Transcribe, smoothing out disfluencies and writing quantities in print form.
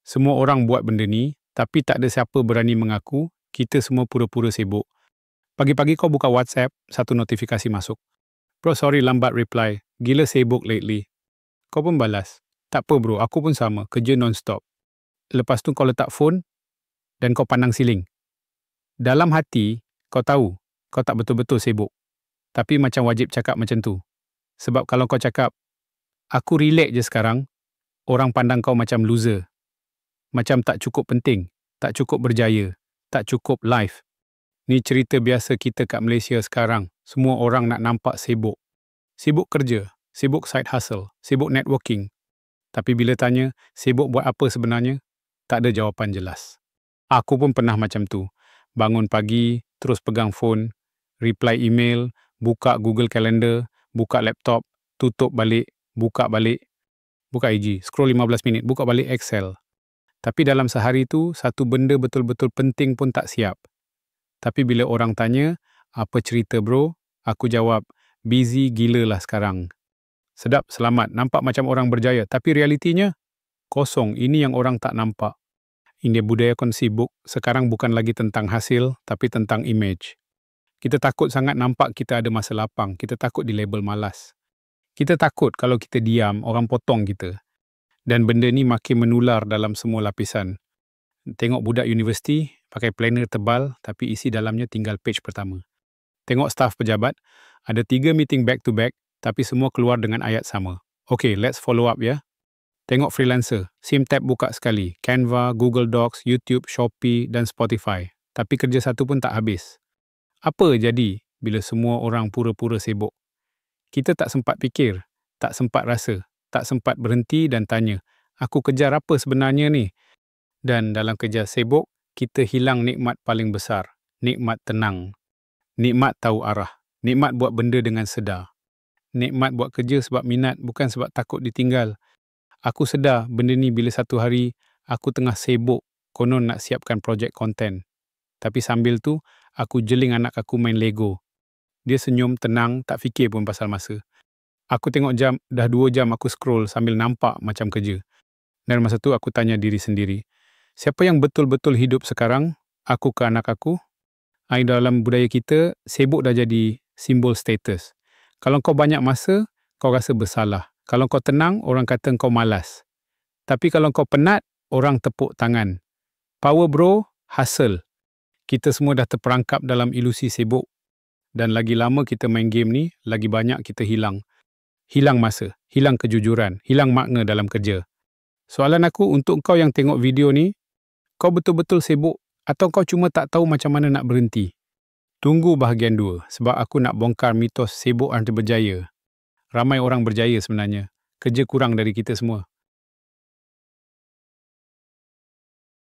Semua orang buat benda ni, tapi tak ada siapa berani mengaku, kita semua pura-pura sibuk. Pagi-pagi kau buka WhatsApp, satu notifikasi masuk. Bro, sorry lambat reply. Gila sibuk lately. Kau pun balas. Tak apa bro, aku pun sama, kerja non-stop. Lepas tu kau letak phone dan kau pandang siling. Dalam hati, kau tahu, kau tak betul-betul sibuk. Tapi macam wajib cakap macam tu. Sebab kalau kau cakap, aku relax je sekarang, orang pandang kau macam loser. Macam tak cukup penting, tak cukup berjaya, tak cukup life. Ni cerita biasa kita kat Malaysia sekarang. Semua orang nak nampak sibuk. Sibuk kerja, sibuk side hustle, sibuk networking. Tapi bila tanya, sibuk buat apa sebenarnya? Tak ada jawapan jelas. Aku pun pernah macam tu. Bangun pagi, terus pegang phone, reply email, buka Google Calendar, buka laptop, tutup balik, buka IG, scroll 15 minit, buka balik Excel. Tapi dalam sehari tu, satu benda betul-betul penting pun tak siap. Tapi bila orang tanya, apa cerita bro? Aku jawab, busy gila lah sekarang. Sedap, selamat, nampak macam orang berjaya. Tapi realitinya, kosong. Ini yang orang tak nampak. Ini budaya kon sibuk, sekarang bukan lagi tentang hasil, tapi tentang image. Kita takut sangat nampak kita ada masa lapang. Kita takut di label malas. Kita takut kalau kita diam, orang potong kita. Dan benda ni makin menular dalam semua lapisan. Tengok budak universiti, pakai planner tebal, tapi isi dalamnya tinggal page pertama. Tengok staf pejabat, ada 3 meeting back to back, tapi semua keluar dengan ayat sama. Okay, let's follow up ya. Tengok freelancer, SIM tab buka sekali, Canva, Google Docs, YouTube, Shopee dan Spotify. Tapi kerja satu pun tak habis. Apa jadi bila semua orang pura-pura sibuk? Kita tak sempat fikir, tak sempat rasa, tak sempat berhenti dan tanya, aku kejar apa sebenarnya ni? Dan dalam kejar sibuk, kita hilang nikmat paling besar, nikmat tenang. Nikmat tahu arah, nikmat buat benda dengan sedar. Nikmat buat kerja sebab minat, bukan sebab takut ditinggal. Aku sedar benda ni bila satu hari aku tengah sibuk, konon nak siapkan projek konten. Tapi sambil tu, aku jeling anak aku main Lego. Dia senyum tenang, tak fikir pun pasal masa. Aku tengok jam, dah 2 jam aku scroll sambil nampak macam kerja. Dan masa tu aku tanya diri sendiri, siapa yang betul-betul hidup sekarang? Aku ke anak aku? Dalam budaya kita, sibuk dah jadi simbol status. Kalau kau banyak masa, kau rasa bersalah. Kalau kau tenang, orang kata kau malas. Tapi kalau kau penat, orang tepuk tangan. Power bro, hustle. Kita semua dah terperangkap dalam ilusi sibuk. Dan lagi lama kita main game ni, lagi banyak kita hilang. Hilang masa, hilang kejujuran, hilang makna dalam kerja. Soalan aku untuk kau yang tengok video ni, kau betul-betul sibuk atau kau cuma tak tahu macam mana nak berhenti? Tunggu bahagian 2 sebab aku nak bongkar mitos sibuk anti berjaya. Ramai orang berjaya sebenarnya. Kerja kurang dari kita semua.